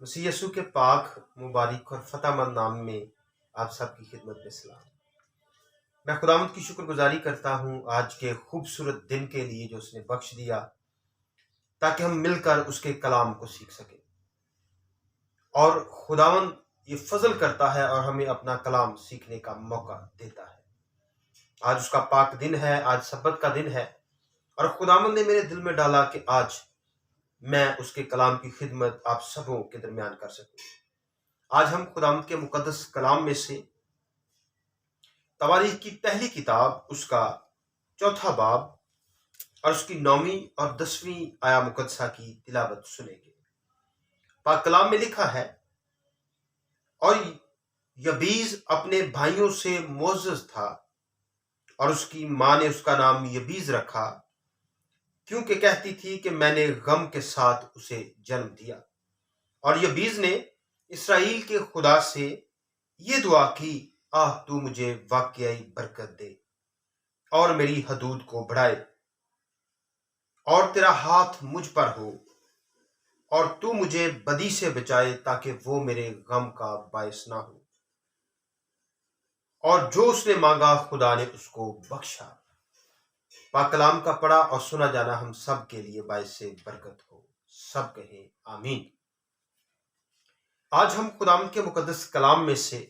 مسیح یسوع کے پاک مبارک اور فتح مند نام میں آپ سب کی خدمت میں سلام۔ میں خداوند کی شکر گزاری کرتا ہوں آج کے خوبصورت دن کے لیے جو اس نے بخش دیا تاکہ ہم مل کر اس کے کلام کو سیکھ سکیں، اور خداوند یہ فضل کرتا ہے اور ہمیں اپنا کلام سیکھنے کا موقع دیتا ہے۔ آج اس کا پاک دن ہے، آج سبت کا دن ہے، اور خداوند نے میرے دل میں ڈالا کہ آج میں اس کے کلام کی خدمت آپ سبوں کے درمیان کر سکوں۔ آج ہم خداوند کے مقدس کلام میں سے تواریخ کی پہلی کتاب اس کا 4 باب اور اس کی 9 اور 10 آیا مقدسہ کی تلاوت سنیں گے۔ پاک کلام میں لکھا ہے، اور یبیز اپنے بھائیوں سے معزز تھا، اور اس کی ماں نے اس کا نام یبیز رکھا، کیونکہ کہتی تھی کہ میں نے غم کے ساتھ اسے جنم دیا۔ اور یبیز نے اسرائیل کے خدا سے یہ دعا کی، تو مجھے واقعی برکت دے اور میری حدود کو بڑھائے، اور تیرا ہاتھ مجھ پر ہو، اور تو مجھے بدی سے بچائے تاکہ وہ میرے غم کا باعث نہ ہو۔ اور جو اس نے مانگا خدا نے اس کو بخشا۔ پاک کلام کا پڑھا اور سنا جانا ہم سب کے لیے باعث برکت ہو۔ سب کہیں آمین۔ آج ہم خداوند کے مقدس کلام میں سے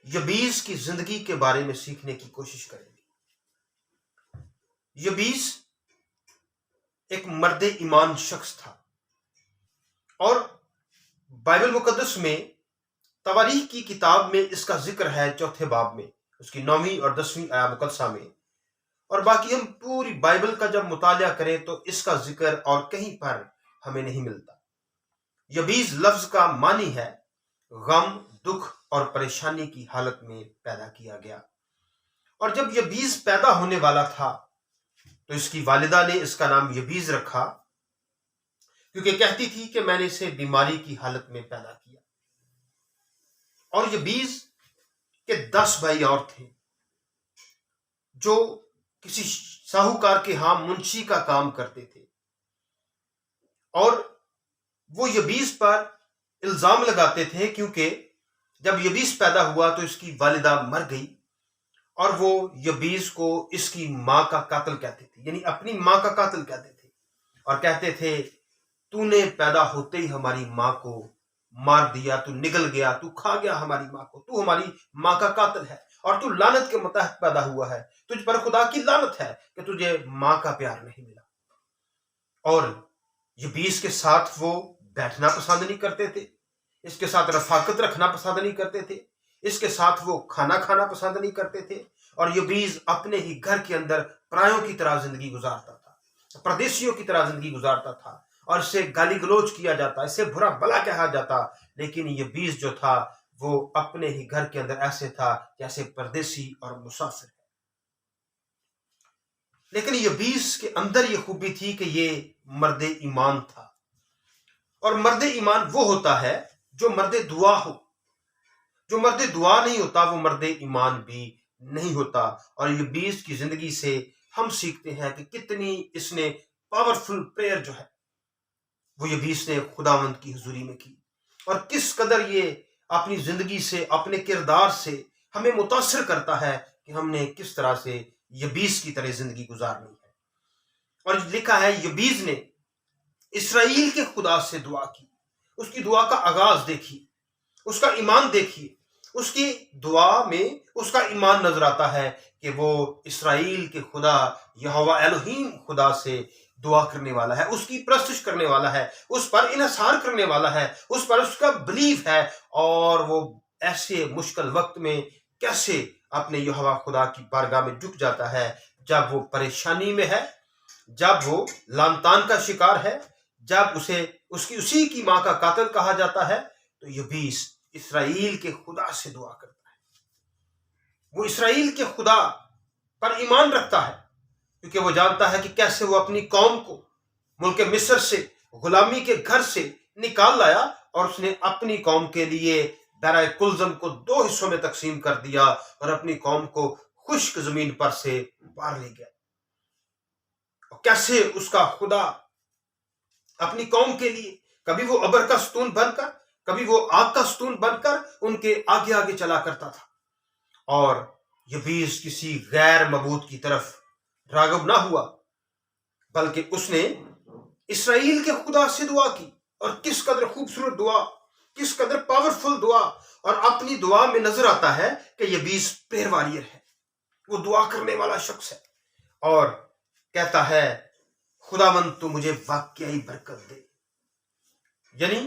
یبیز کی زندگی کے بارے میں سیکھنے کی کوشش کریں گے۔ یبیز ایک مرد ایمان شخص تھا، اور بائبل مقدس میں تواریخ کی کتاب میں اس کا ذکر ہے 4 باب میں، اس کی 9 اور 10 آیا مقدسہ میں، اور باقی ہم پوری بائبل کا جب مطالعہ کریں تو اس کا ذکر اور کہیں پر ہمیں نہیں ملتا۔ یبیز لفظ کا معنی ہے غم، دکھ اور پریشانی کی حالت میں پیدا کیا گیا۔ اور جب یبیز پیدا ہونے والا تھا تو اس کی والدہ نے اس کا نام یبیز رکھا، کیونکہ کہتی تھی کہ میں نے اسے بیماری کی حالت میں پیدا کیا۔ اور یبیز کے 10 بھائی اور تھے جو کسی ساہوکار کے ہاں منشی کا کام کرتے تھے، اور وہ یبیز پر الزام لگاتے تھے، کیونکہ جب یبیز پیدا ہوا تو اس کی والدہ مر گئی، اور وہ یبیز کو اس کی ماں کا قاتل کہتے تھے، یعنی اپنی ماں کا قاتل کہتے تھے، اور کہتے تھے تو نے پیدا ہوتے ہی ہماری ماں کو مار دیا، تو نگل گیا، تو کھا گیا ہماری ماں کو، تو ہماری ماں کا قاتل ہے، اور تو لعنت کے متحد پیدا ہوا ہے، تجھ پر خدا کی لعنت ہے کہ تجھے ماں کا پیار نہیں ملا۔ اور یبیز کے ساتھ وہ بیٹھنا پسند نہیں کرتے تھے، اس کے ساتھ رفاقت رکھنا پسند نہیں کرتے تھے، اس کے ساتھ وہ کھانا کھانا پسند نہیں کرتے تھے، اور یبیز اپنے ہی گھر کے اندر پرایوں کی طرح زندگی گزارتا تھا، پردیسیوں کی طرح زندگی گزارتا تھا، اور اس سے گالی گلوچ کیا جاتا، اس سے برا بلا کہا جاتا، لیکن یبیز جو تھا وہ اپنے ہی گھر کے اندر ایسے تھا جیسے پردیسی اور مسافر ہے۔ لیکن یبیز کے اندر یہ خوبی تھی کہ یہ مرد ایمان تھا، اور مرد ایمان وہ ہوتا ہے جو مرد دعا ہو۔ جو مرد دعا نہیں ہوتا وہ مرد ایمان بھی نہیں ہوتا۔ اور یبیز کی زندگی سے ہم سیکھتے ہیں کہ کتنی اس نے پاورفل پریئر جو ہے وہ یبیز نے خداوند کی حضوری میں کی، اور کس قدر یہ اپنی زندگی سے، اپنے کردار سے ہمیں متاثر کرتا ہے کہ ہم نے کس طرح سے یبیز کی طرح زندگی گزارنی ہے۔ اور لکھا ہے یبیز نے اسرائیل کے خدا سے دعا کی۔ اس کی دعا کا آغاز دیکھیے، اس کا ایمان دیکھیے، اس کی دعا میں اس کا ایمان نظر آتا ہے کہ وہ اسرائیل کے خدا یہوہ الہیم خدا سے دعا کرنے والا ہے، اس کی پرستش کرنے والا ہے، اس پر انحصار کرنے والا ہے، اس پر اس کا بلیف ہے، اور وہ ایسے مشکل وقت میں کیسے اپنے یہوہ خدا کی بارگاہ میں جھک جاتا ہے جب وہ پریشانی میں ہے، جب وہ لعن طعن کا شکار ہے، جب اسی کی ماں کا قاتل کہا جاتا ہے، تو یبیز اسرائیل کے خدا سے دعا کرتا ہے۔ وہ اسرائیل کے خدا پر ایمان رکھتا ہے، کیونکہ وہ جانتا ہے کہ کیسے وہ اپنی قوم کو ملک مصر سے، غلامی کے گھر سے نکال لایا، اور اس نے اپنی قوم کے لیے درہ کلزم کو 2 حصوں میں تقسیم کر دیا، اور اپنی قوم کو خشک زمین پر سے پار لے گیا۔ اور کیسے اس کا خدا اپنی قوم کے لیے کبھی وہ ابر کا ستون بن کر، کبھی وہ آگ کا ستون بن کر ان کے آگے آگے چلا کرتا تھا، اور یبیس کسی غیر معبود کی طرف راغب نہ ہوا، بلکہ اس نے اسرائیل کے خدا سے دعا کی، اور کس قدر خوبصورت دعا، کس قدر پاورفل دعا، اور اپنی دعا میں نظر آتا ہے کہ یبیس پریئر واریر ہے، وہ دعا کرنے والا شخص ہے، اور کہتا ہے خداوند تو مجھے واقعی برکت دے، یعنی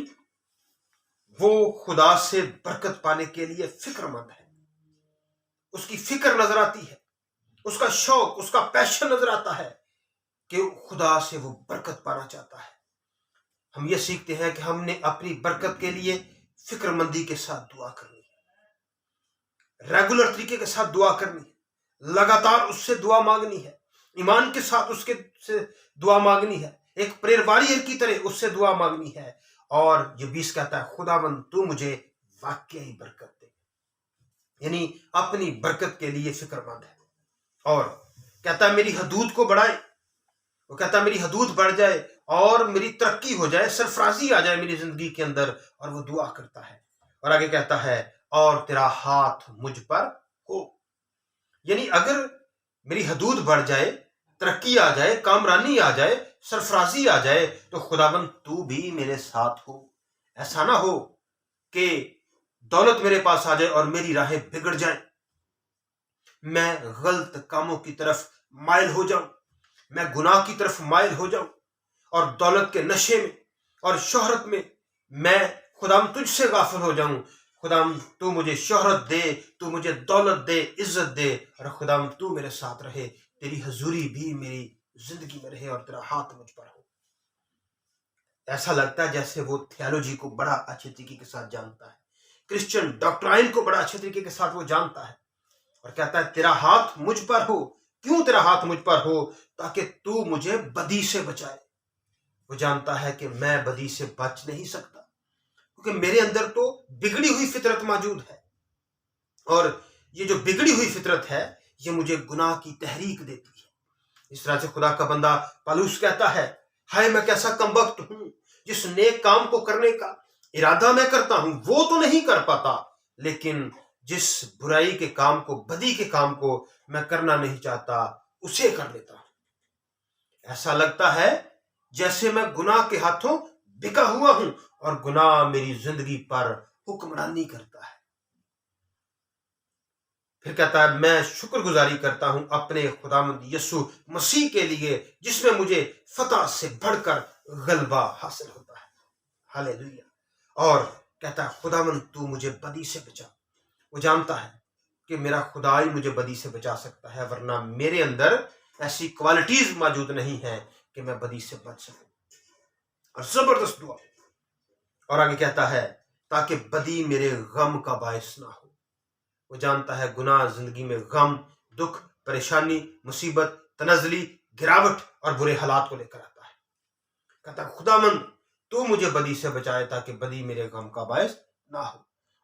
وہ خدا سے برکت پانے کے لیے فکر مند ہے، اس کی فکر نظر آتی ہے، اس کا شوق، اس کا پیشن نظر آتا ہے کہ خدا سے وہ برکت پانا چاہتا ہے۔ ہم یہ سیکھتے ہیں کہ ہم نے اپنی برکت کے لیے فکر مندی کے ساتھ دعا کرنی ہے، ریگولر طریقے کے ساتھ دعا کرنی ہے، لگاتار اس سے دعا مانگنی ہے، ایمان کے ساتھ اس کے سے دعا مانگنی ہے، ایک پریئر واریر کی طرح اس سے دعا مانگنی ہے۔ اور یبیس کہتا ہے خداوند تو مجھے واقعی برکت دے، یعنی اپنی برکت کے لیے فکر مند ہے، اور کہتا ہے میری حدود کو بڑھائے، وہ کہتا ہے میری حدود بڑھ جائے اور میری ترقی ہو جائے، سرفرازی آ جائے میری زندگی کے اندر، اور وہ دعا کرتا ہے، اور آگے کہتا ہے اور تیرا ہاتھ مجھ پر ہو، یعنی اگر میری حدود بڑھ جائے، ترقی آ جائے، کامرانی آ جائے، سرفرازی آ جائے، تو خداوند تو بھی میرے ساتھ ہو، ایسا نہ ہو کہ دولت میرے پاس آ جائے اور میری راہیں بگڑ جائیں، میں غلط کاموں کی طرف مائل ہو جاؤں، میں گناہ کی طرف مائل ہو جاؤں، اور دولت کے نشے میں اور شہرت میں میں خداوند تجھ سے غافل ہو جاؤں۔ خداوند تو مجھے شہرت دے، تو مجھے دولت دے، عزت دے، اور خداوند تو میرے ساتھ رہے، تیری حضوری بھی میری زندگی میں رہے، اور تیرا ہاتھ مجھ پر ہو۔ ایسا لگتا ہے جیسے وہ تھیالوجی کو بڑا اچھے طریقے کے ساتھ جانتا ہے، کرسچن ڈاکٹرائن کو بڑا اچھے طریقے کے ساتھ وہ جانتا ہے، اور کہتا ہے تیرا ہاتھ مجھ پر ہو۔ کیوں تیرا ہاتھ مجھ پر ہو؟ تاکہ تو مجھے بدی سے بچائے۔ وہ جانتا ہے کہ میں بدی سے بچ نہیں سکتا، کیونکہ میرے اندر تو بگڑی ہوئی فطرت موجود ہے، اور یہ جو بگڑی ہوئی فطرت ہے یہ مجھے گناہ کی تحریک دیتی ہے۔ اس طرح سے خدا کا بندہ پالوس کہتا ہے ہائے میں کیسا کمبخت ہوں، جس نیک کام کو کرنے کا ارادہ میں کرتا ہوں وہ تو نہیں کر پاتا، لیکن جس برائی کے کام کو، بدی کے کام کو میں کرنا نہیں چاہتا اسے کر لیتا ہوں۔ ایسا لگتا ہے جیسے میں گناہ کے ہاتھوں بکا ہوا ہوں، اور گناہ میری زندگی پر حکمرانی کرتا ہے۔ پھر کہتا ہے میں شکر گزاری کرتا ہوں اپنے خداوند یسوع مسیح کے لیے، جس میں مجھے فتح سے بڑھ کر غلبہ حاصل ہوتا ہے۔ ہاللیلویہ۔ اور کہتا ہے خداوند تو مجھے بدی سے بچا۔ وہ جانتا ہے کہ میرا خدا ہی مجھے بدی سے بچا سکتا ہے، ورنہ میرے اندر ایسی کوالٹیز موجود نہیں ہیں کہ میں بدی سے بچ سکوں۔ اور زبردست دعا۔ اور آگے کہتا ہے تاکہ بدی میرے غم کا باعث نہ ہو۔ وہ جانتا ہے گناہ زندگی میں غم، دکھ، پریشانی، مصیبت، تنزلی، گراوٹ اور برے حالات کو لے کر آتا ہے۔ کہتا ہے خداوند تو مجھے بدی سے بچائے تاکہ بدی میرے غم کا باعث نہ ہو۔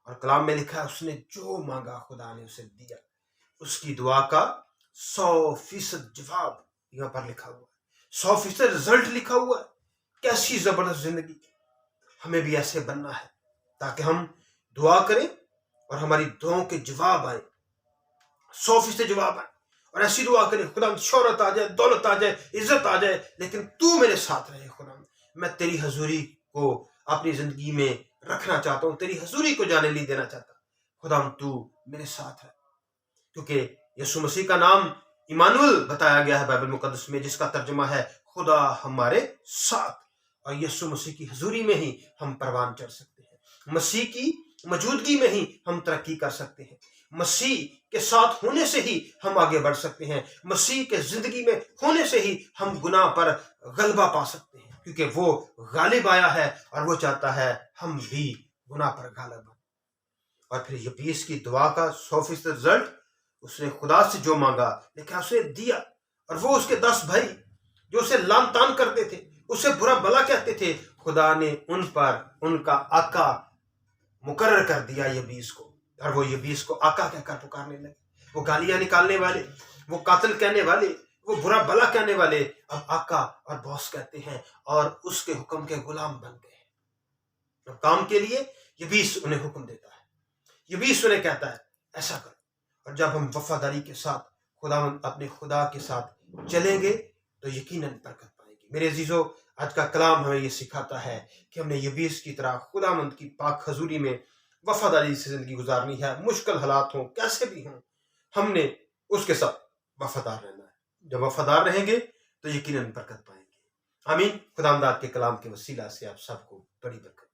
اور کلام میں لکھا ہے اس نے جو مانگا خدا نے اسے دیا۔ اس کی دعا کا 100% جواب یہاں پر لکھا ہوا ہے، 100% رزلٹ لکھا ہوا ہے۔ کیسی زبردست زندگی! ہمیں بھی ایسے بننا ہے تاکہ ہم دعا کریں اور ہماری دعاؤں کے جواب آئے، 100% جواب آئے، اور ایسی دعا کریں خدا شہرت آ جائے، دولت آ جائے، عزت آ جائے، لیکن تو میرے ساتھ رہے۔ خدا میں تیری حضوری کو اپنی زندگی میں رکھنا چاہتا ہوں، تیری حضوری کو جانے نہیں دینا چاہتا۔ خدا تو میرے ساتھ ہے، کیونکہ یسوع مسیح کا نام ایمانویل بتایا گیا ہے بائبل مقدس میں، جس کا ترجمہ ہے خدا ہمارے ساتھ، اور یسوع مسیح کی حضوری میں ہی ہم پروان چڑھ سکتے ہیں، مسیح کی موجودگی میں ہی ہم ترقی کر سکتے ہیں، مسیح کے ساتھ ہونے سے ہی ہم آگے بڑھ سکتے ہیں، مسیح کے زندگی میں ہونے سے ہی ہم گناہ پر غلبہ پا سکتے ہیں، کیونکہ وہ غالب آیا ہے اور وہ چاہتا ہے ہم بھی گناہ پر غالب ہوں۔ اور پھر یبیس کی دعا کا 100% رزلٹ، اس نے خدا سے جو مانگا لیکن اسے دیا، اور وہ اس کے 10 بھائی جو اسے لان تان کرتے تھے، اسے برا بلا کہتے تھے، خدا نے ان پر ان کا آقا مقرر کر دیا یبیس کو، اور وہ یبیس کو آقا کہہ کر پکارنے لگے۔ وہ گالیاں نکالنے والے، وہ قاتل کہنے والے، وہ برا بلا کہنے والے اب آقا اور باس کہتے ہیں، اور اس کے حکم کے غلام بن گئے۔ اور کام کے لیے یبیس انہیں حکم دیتا ہے، یبیس انہیں کہتا ہے ایسا کرو۔ اور جب ہم وفاداری کے ساتھ خداوند اپنے خدا کے ساتھ چلیں گے تو یقیناً برکت پائیں گے۔ میرے عزیزو، آج کا کلام ہمیں یہ سکھاتا ہے کہ ہم نے یبیس کی طرح خداوند کی پاک حضوری میں وفاداری سے زندگی گزارنی ہے۔ مشکل حالات ہوں، کیسے بھی ہوں، ہم نے اس کے ساتھ وفادار رہنا ہے۔ جب وفادار رہیں گے تو یقیناً برکت پائیں گے۔ آمین۔ خداوند آپ کے کلام کے وسیلہ سے آپ سب کو بڑی برکت